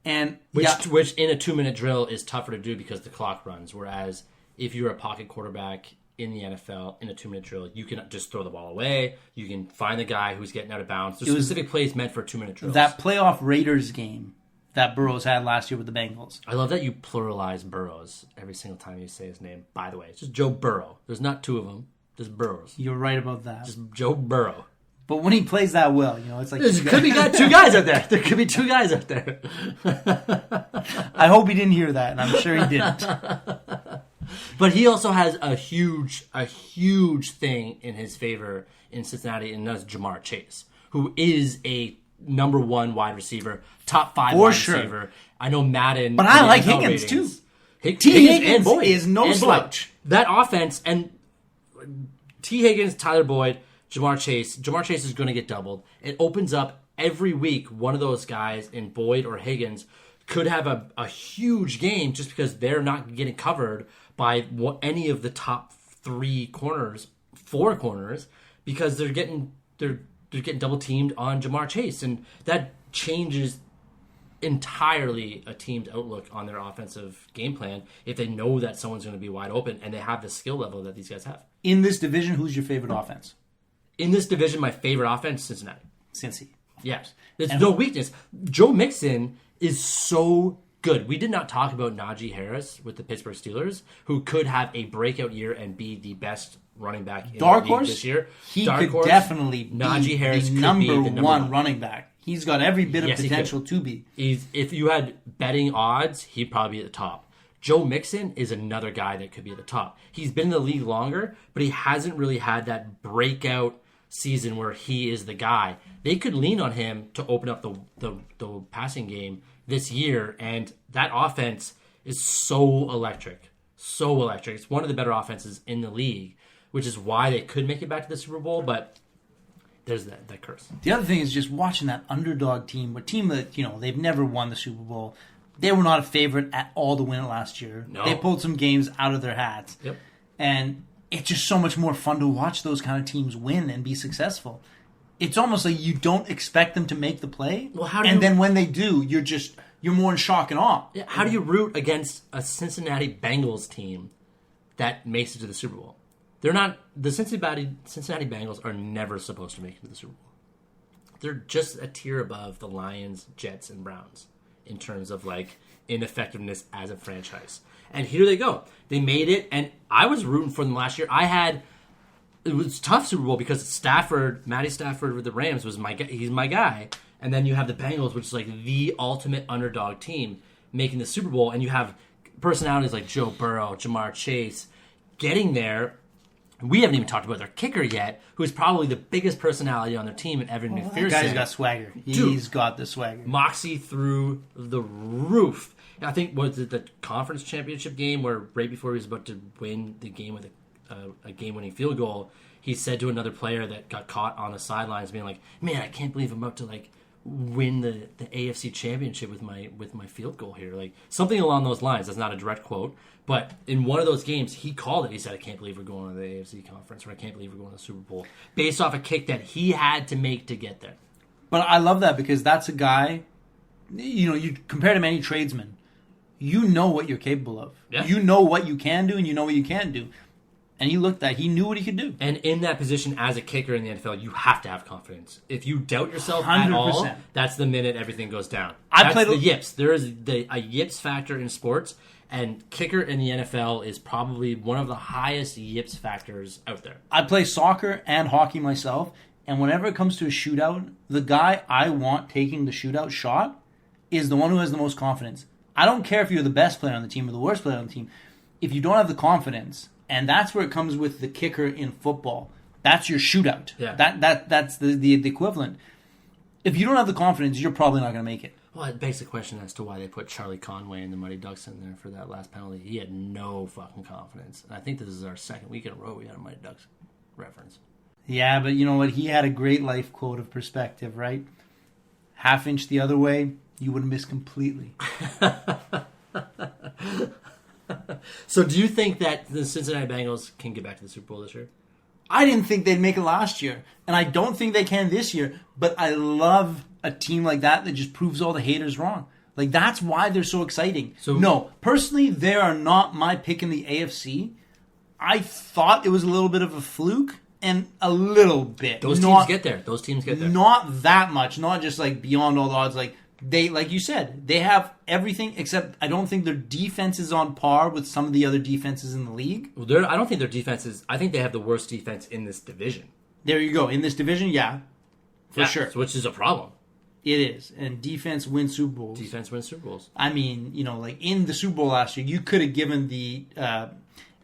And which in a 2-minute drill is tougher to do because the clock runs. Whereas if you're a pocket quarterback in the NFL in a 2-minute drill, you can just throw the ball away. You can find the guy who's getting out of bounds. There's specific plays meant for 2-minute drills. That playoff Raiders game that Burrows had last year with the Bengals. I love that you pluralize Burrows every single time you say his name. By the way, it's just Joe Burrow. There's not 2 of them. Just Burrows. You're right about that. Just Joe Burrow. But when he plays that well, it's like... There could be 2 guys out there. There could be 2 guys out there. I hope he didn't hear that, and I'm sure he didn't. But he also has a huge thing in his favor in Cincinnati, and that's Jamar Chase, who is a number 1 wide receiver, top 5 wide receiver. I know Madden. But I like Higgins too. Higgins and Boyd is no slouch. That offense and T. Higgins, Tyler Boyd, Jamar Chase. Jamar Chase is going to get doubled. It opens up every week. One of those guys in Boyd or Higgins could have a huge game just because they're not getting covered by any of the top 4 corners, because they're getting double teamed on Jamar Chase, and that changes entirely a team's outlook on their offensive game plan if they know that someone's going to be wide open and they have the skill level that these guys have. In this division, who's your favorite offense? In this division, my favorite offense, Cincinnati. Cincy. Yes. There's no weakness. Joe Mixon is so good. We did not talk about Najee Harris with the Pittsburgh Steelers, who could have a breakout year and be the best running back in the league this year. He could definitely be Najee Harris the number one running back. He's got every bit of potential to be. If you had betting odds, he'd probably be at the top. Joe Mixon is another guy that could be at the top. He's been in the league longer, but he hasn't really had that breakout season where he is the guy. They could lean on him to open up the passing game this year, and that offense is so electric. So electric. It's one of the better offenses in the league, which is why they could make it back to the Super Bowl, but there's that curse. The other thing is just watching that underdog team, a team that, they've never won the Super Bowl. They were not a favorite at all to win it last year. No. They pulled some games out of their hats. Yep. And it's just so much more fun to watch those kind of teams win and be successful. It's almost like you don't expect them to make the play. Well, then when they do, you're more in shock and awe. Yeah, how do you root against a Cincinnati Bengals team that makes it to the Super Bowl? They're not. The Cincinnati Bengals are never supposed to make it to the Super Bowl. They're just a tier above the Lions, Jets, and Browns in terms of ineffectiveness as a franchise. And here they go. They made it, and I was rooting for them last year. It was a tough Super Bowl because Matty Stafford with the Rams was he's my guy. And then you have the Bengals, which is the ultimate underdog team, making the Super Bowl. And you have personalities like Joe Burrow, Jamar Chase, getting there. We haven't even talked about their kicker yet, who is probably the biggest personality on their team, and Evan McPherson. That guy's got swagger. He's got the swagger. Moxie through the roof. I think, was it the conference championship game where right before he was about to win the game with a game-winning field goal, he said to another player that got caught on the sidelines, being like, "Man, I can't believe I'm about to win the AFC championship with my field goal here." Like something along those lines. That's not a direct quote, but in one of those games, he called it. He said, "I can't believe we're going to the AFC conference, or I can't believe we're going to the Super Bowl," based off a kick that he had to make to get there. But I love that because that's a guy. You compare to many tradesmen. You know what you're capable of. Yeah. You know what you can do, and you know what you can't do. And he looked at. He knew what he could do. And in that position as a kicker in the NFL, you have to have confidence. If you doubt yourself at all, 100%. that's the minute everything goes down. I played the yips. There is a yips factor in sports, and kicker in the NFL is probably one of the highest yips factors out there. I play soccer and hockey myself, and whenever it comes to a shootout, the guy I want taking the shootout shot is the one who has the most confidence. I don't care if you're the best player on the team or the worst player on the team. If you don't have the confidence, and that's where it comes with the kicker in football. That's your shootout. Yeah. That's the equivalent. If you don't have the confidence, you're probably not going to make it. Well, it begs the question as to why they put Charlie Conway and the Mighty Ducks in there for that last penalty. He had no fucking confidence. And I think this is our second week in a row we had a Mighty Ducks reference. Yeah, but you know what? He had a great life quote of perspective, right? Half inch the other way, you would miss completely. So do you think that the Cincinnati Bengals can get back to the Super Bowl this year? I didn't think they'd make it last year, and I don't think they can this year, but I love a team like that just proves all the haters wrong. Like, that's why they're so exciting. So, no, personally, they are not my pick in the AFC. I thought it was a little bit of a fluke, and a little bit. Those teams get there. Not that much. Not just, beyond all the odds. They, like you said, they have everything except I don't think their defense is on par with some of the other defenses in the league. Well, I don't think their defense is... I think they have the worst defense in this division. There you go. In this division, yeah. For sure. Which is a problem. It is. And defense wins Super Bowls. Defense wins Super Bowls. I mean, in the Super Bowl last year, you could have given the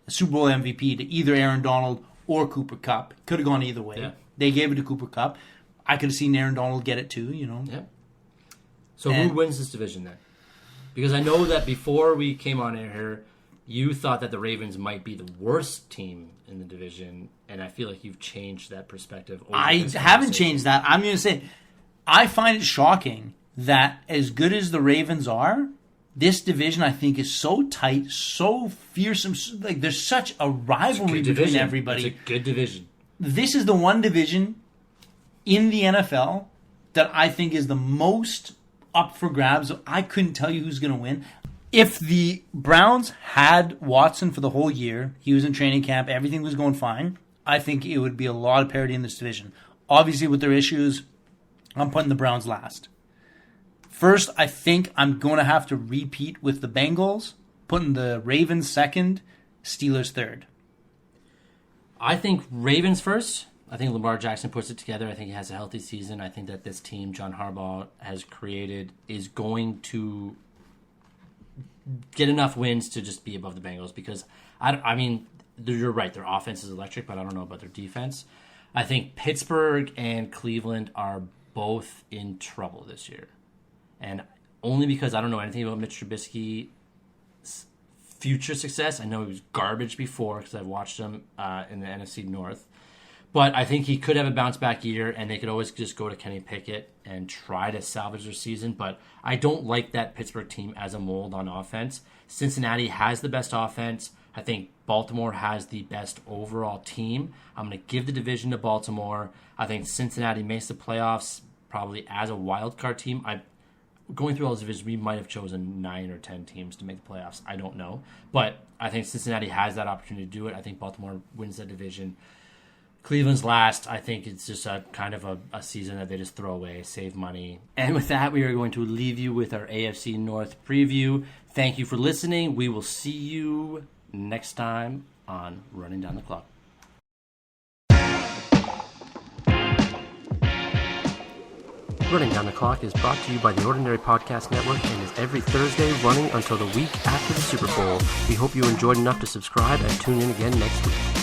Super Bowl MVP to either Aaron Donald or Cooper Kupp. Could have gone either way. Yeah. They gave it to Cooper Kupp. I could have seen Aaron Donald get it too, Yeah. So who wins this division then? Because I know that before we came on air here, you thought that the Ravens might be the worst team in the division, and I feel like you've changed that perspective. I haven't changed that. I'm going to say, I find it shocking that as good as the Ravens are, this division I think is so tight, so fearsome. There's such a rivalry between everybody. It's a good division. This is the one division in the NFL that I think is the most up for grabs. I couldn't tell you who's going to win. If the Browns had Watson for the whole year, he was in training camp, everything was going fine, I think it would be a lot of parity in this division. Obviously, with their issues, I'm putting the Browns last. First, I think I'm going to have to repeat with the Bengals, putting the Ravens second, Steelers third. I think Ravens first. I think Lamar Jackson puts it together. I think he has a healthy season. I think that this team John Harbaugh has created is going to get enough wins to just be above the Bengals because, I mean, you're right. Their offense is electric, but I don't know about their defense. I think Pittsburgh and Cleveland are both in trouble this year. And only because I don't know anything about Mitch Trubisky's future success. I know he was garbage before because I've watched him in the NFC North. But I think he could have a bounce-back year, and they could always just go to Kenny Pickett and try to salvage their season. But I don't like that Pittsburgh team as a mold on offense. Cincinnati has the best offense. I think Baltimore has the best overall team. I'm going to give the division to Baltimore. I think Cincinnati makes the playoffs probably as a wild card team. Going through all those divisions, we might have chosen 9 or 10 teams to make the playoffs. I don't know. But I think Cincinnati has that opportunity to do it. I think Baltimore wins that division. Cleveland's last. I think it's just a kind of a season that they just throw away, save money. And with that, we are going to leave you with our AFC North preview. Thank you for listening. We will see you next time on Running Down the Clock. Running Down the Clock is brought to you by the Ordinary Podcast Network and is every Thursday running until the week after the Super Bowl. We hope you enjoyed enough to subscribe and tune in again next week.